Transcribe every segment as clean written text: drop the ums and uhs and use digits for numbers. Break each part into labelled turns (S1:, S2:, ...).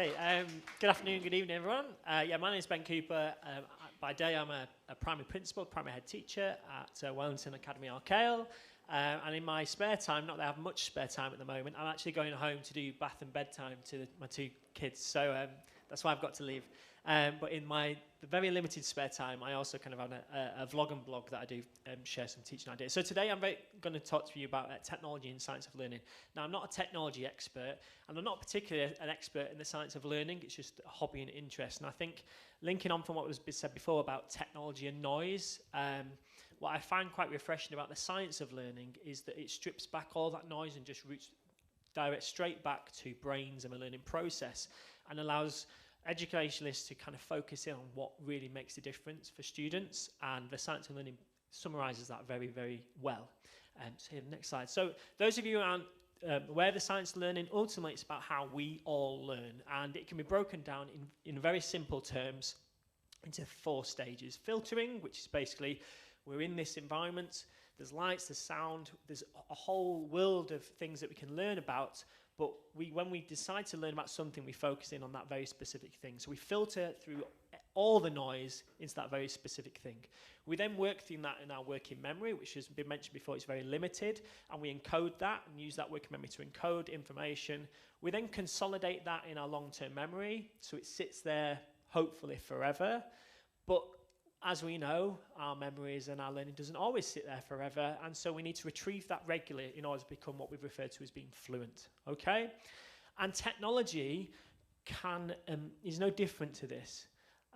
S1: Okay, good afternoon, good evening, everyone. Yeah, my name is Ben Cooper. By day, I'm a primary principal, primary head teacher at Wellington Academy Arcale. And in my spare time, not that I have much spare time at the moment, I'm actually going home to do bath and bedtime to my two kids. So that's why I've got to leave. But in my very limited spare time, I also kind of have a vlog and blog that I do share some teaching ideas. So today I'm going to talk to you about technology and science of learning. Now, I'm not a technology expert, and I'm not particularly an expert in the science of learning. It's just a hobby and interest. And I think linking on from what was said before about technology and noise, what I find quite refreshing about the science of learning is that it strips back all that noise and just direct straight back to brains and the learning process, and allows educationalists to kind of focus in on what really makes a difference for students, and the science of learning summarises that very, very well. So here, next slide. So those of you who aren't aware of the science of learning, ultimately it's about how we all learn, and it can be broken down in very simple terms into 4 stages. Filtering, which is basically we're in this environment, there's lights, there's sound, there's a whole world of things that we can learn about. But when we decide to learn about something, we focus in on that very specific thing. So we filter through all the noise into that very specific thing. We then work through that in our working memory, which has been mentioned before, it's very limited, and we encode that and use that working memory to encode information. We then consolidate that in our long-term memory, so it sits there, hopefully forever. But as we know, our memories and our learning doesn't always sit there forever, and so we need to retrieve that regularly in order to become what we've referred to as being fluent, okay? And technology is no different to this,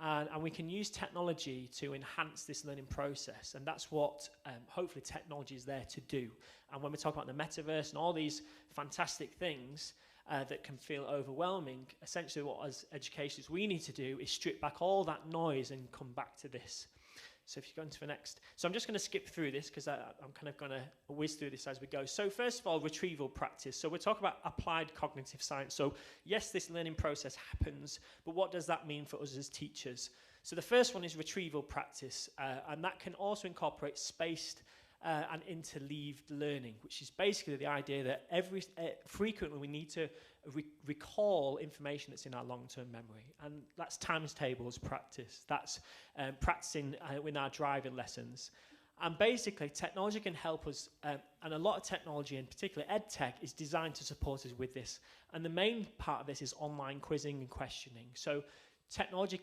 S1: and we can use technology to enhance this learning process, and that's what hopefully technology is there to do. And when we talk about the metaverse and all these fantastic things that can feel overwhelming, essentially what as educators we need to do is strip back all that noise and come back to this. So if you go into the next, so I'm just going to skip through this because I'm kind of going to whiz through this as we go. So first of all, retrieval practice. So we're talking about applied cognitive science. So yes, this learning process happens, but what does that mean for us as teachers? So the first one is retrieval practice, and that can also incorporate spaced and interleaved learning, which is basically the idea that frequently we need to recall information that's in our long-term memory, and that's times tables practice, that's practicing in our driving lessons. And basically technology can help us, and a lot of technology, in particular EdTech, is designed to support us with this, and the main part of this is online quizzing and questioning. So technology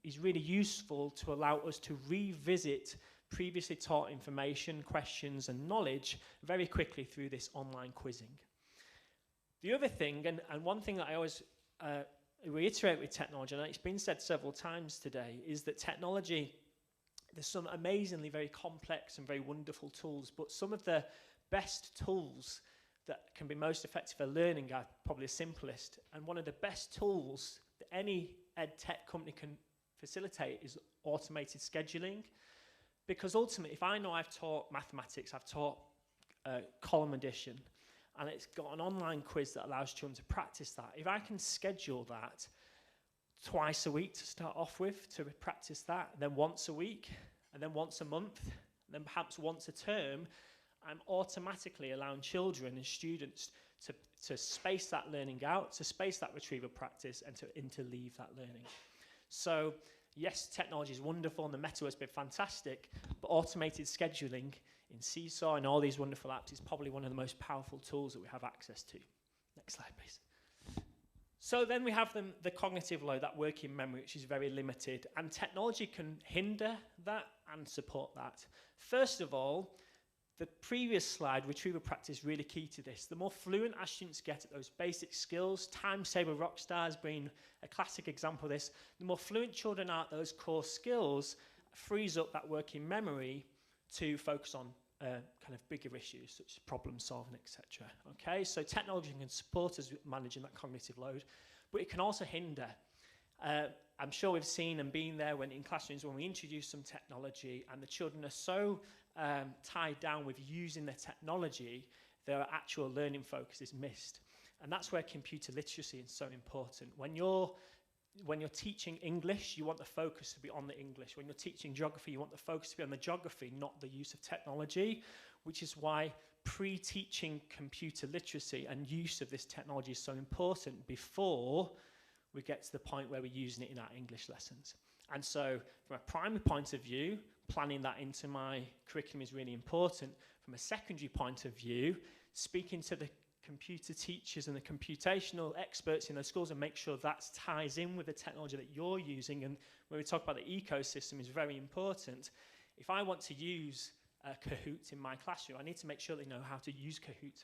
S1: is really useful to allow us to revisit previously taught information, questions and knowledge very quickly through this online quizzing. The other thing, and one thing that I always reiterate with technology, and it's been said several times today, is that technology, there's some amazingly very complex and very wonderful tools, but some of the best tools that can be most effective for learning are probably the simplest. And one of the best tools that any ed tech company can facilitate is automated scheduling. Because ultimately, if I know I've taught mathematics, I've taught column addition, and it's got an online quiz that allows children to practice that, if I can schedule that twice a week to start off with, to practice that, and then once a week, and then once a month, and then perhaps once a term, I'm automatically allowing children and students to space that learning out, to space that retrieval practice, and to interleave that learning. So yes, technology is wonderful and the metaverse has been fantastic, but automated scheduling in Seesaw and all these wonderful apps is probably one of the most powerful tools that we have access to. Next slide, please. So then we have the cognitive load, that working memory, which is very limited, and technology can hinder that and support that. First of all, the previous slide, retrieval practice, is really key to this. The more fluent our students get at those basic skills, times table rock stars being a classic example of this, the more fluent children are at those core skills, frees up that working memory to focus on kind of bigger issues such as problem solving, etc. Okay, so technology can support us with managing that cognitive load, but it can also hinder. I'm sure we've seen and been there when in classrooms when we introduce some technology and the children are so tied down with using the technology, their actual learning focus is missed. And that's where computer literacy is so important. When you're teaching English, you want the focus to be on the English. When you're teaching geography, you want the focus to be on the geography, not the use of technology, which is why pre-teaching computer literacy and use of this technology is so important before we get to the point where we're using it in our English lessons. And so from a primary point of view, planning that into my curriculum is really important. From a secondary point of view, speaking to the computer teachers and the computational experts in those schools and make sure that ties in with the technology that you're using. And when we talk about the ecosystem, is very important. If I want to use Kahoot in my classroom, I need to make sure they know how to use Kahoot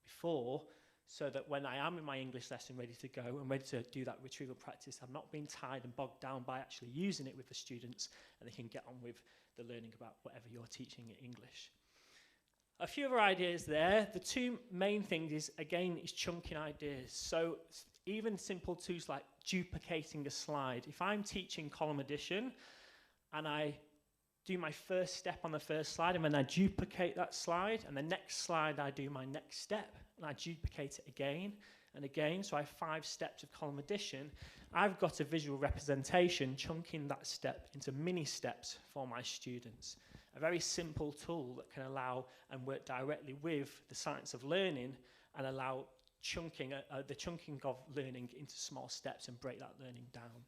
S1: before, so that when I am in my English lesson ready to go and ready to do that retrieval practice, I'm not being tied and bogged down by actually using it with the students, and they can get on with the learning about whatever you're teaching in English. A few other ideas there. The two main things is, again, is chunking ideas. So even simple tools like duplicating a slide. If I'm teaching column addition and I do my first step on the first slide and then I duplicate that slide, and the next slide I do my next step and I duplicate it again and again, so I have 5 steps of column addition, I've got a visual representation chunking that step into mini steps for my students. A very simple tool that can allow and work directly with the science of learning and allow chunking, the chunking of learning into small steps and break that learning down.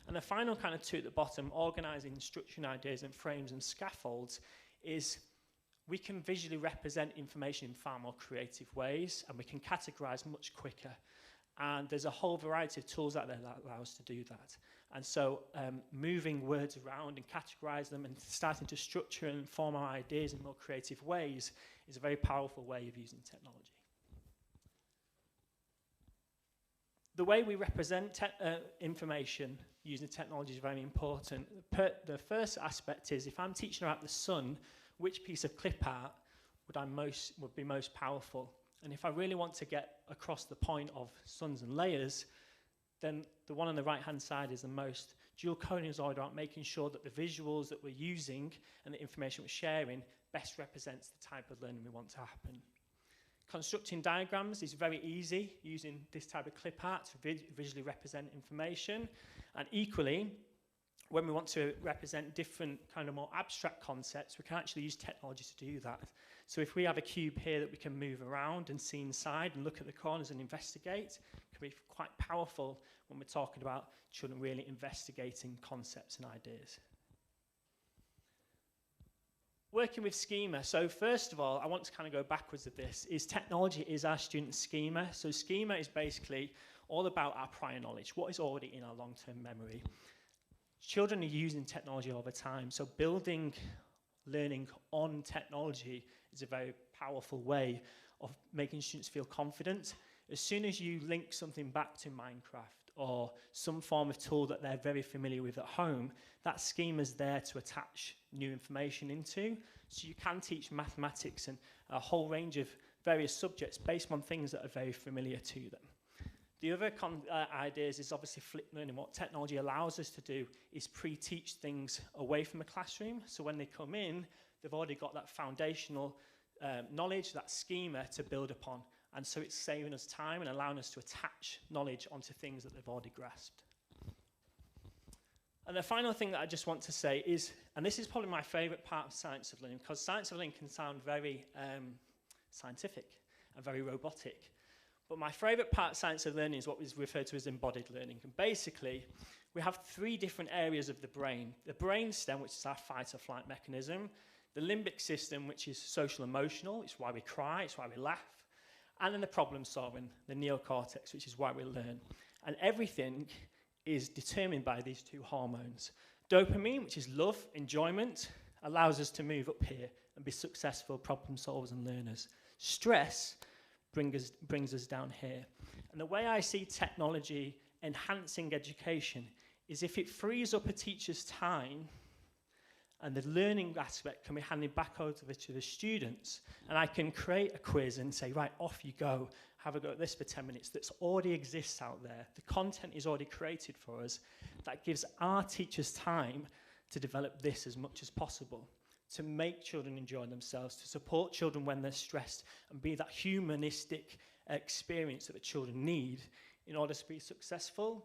S1: And the final kind of two at the bottom, organising instruction ideas and frames and scaffolds, is we can visually represent information in far more creative ways, and we can categorise much quicker. And there's a whole variety of tools out there that allow us to do that. And so moving words around and categorise them and starting to structure and form our ideas in more creative ways is a very powerful way of using technology. The way we represent information using technology is very important. The first aspect is, if I'm teaching about the sun, which piece of clip art would be most powerful? And if I really want to get across the point of suns and layers, then the one on the right-hand side is the most. Dual coding is all about making sure that the visuals that we're using and the information we're sharing best represents the type of learning we want to happen. Constructing diagrams is very easy using this type of clip art to visually represent information. And equally, when we want to represent different kind of more abstract concepts, we can actually use technology to do that. So if we have a cube here that we can move around and see inside and look at the corners and investigate, it can be quite powerful when we're talking about children really investigating concepts and ideas. Working with Schema. So first of all, I want to kind of go backwards with this, is technology is our student schema. So Schema is basically all about our prior knowledge, what is already in our long-term memory. Children are using technology all the time, so building learning on technology is a very powerful way of making students feel confident. As soon as you link something back to Minecraft or some form of tool that they're very familiar with at home, that schema is there to attach new information into. So you can teach mathematics and a whole range of various subjects based on things that are very familiar to them. The other ideas is obviously flipped learning. What technology allows us to do is pre-teach things away from the classroom. So when they come in, they've already got that foundational knowledge, that schema to build upon. And so it's saving us time and allowing us to attach knowledge onto things that they've already grasped. And the final thing that I just want to say is, and this is probably my favourite part of science of learning, because science of learning can sound very scientific and very robotic. But my favourite part of science of learning is what is referred to as embodied learning. And basically, we have 3 different areas of the brain. The brainstem, which is our fight or flight mechanism. The limbic system, which is social emotional. It's why we cry, it's why we laugh. And then the problem solving, the neocortex, which is why we learn. And everything is determined by these 2 hormones. Dopamine, which is love, enjoyment, allows us to move up here and be successful problem solvers and learners. Stress brings us down here. And the way I see technology enhancing education is if it frees up a teacher's time and the learning aspect can be handed back over to the students, and I can create a quiz and say, right, off you go, have a go at this for 10 minutes, that already exists out there. The content is already created for us. That gives our teachers time to develop this as much as possible, to make children enjoy themselves, to support children when they're stressed, and be that humanistic experience that the children need in order to be successful.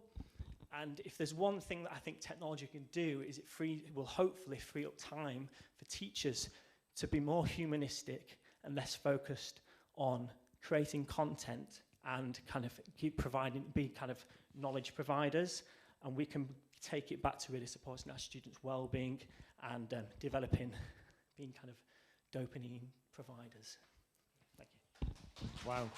S1: And if there's one thing that I think technology can do, is it will hopefully free up time for teachers to be more humanistic and less focused on creating content and kind of keep providing, be kind of knowledge providers, and we can take it back to really supporting our students' well-being and developing, being kind of dopamine providers. Thank you.
S2: Wow.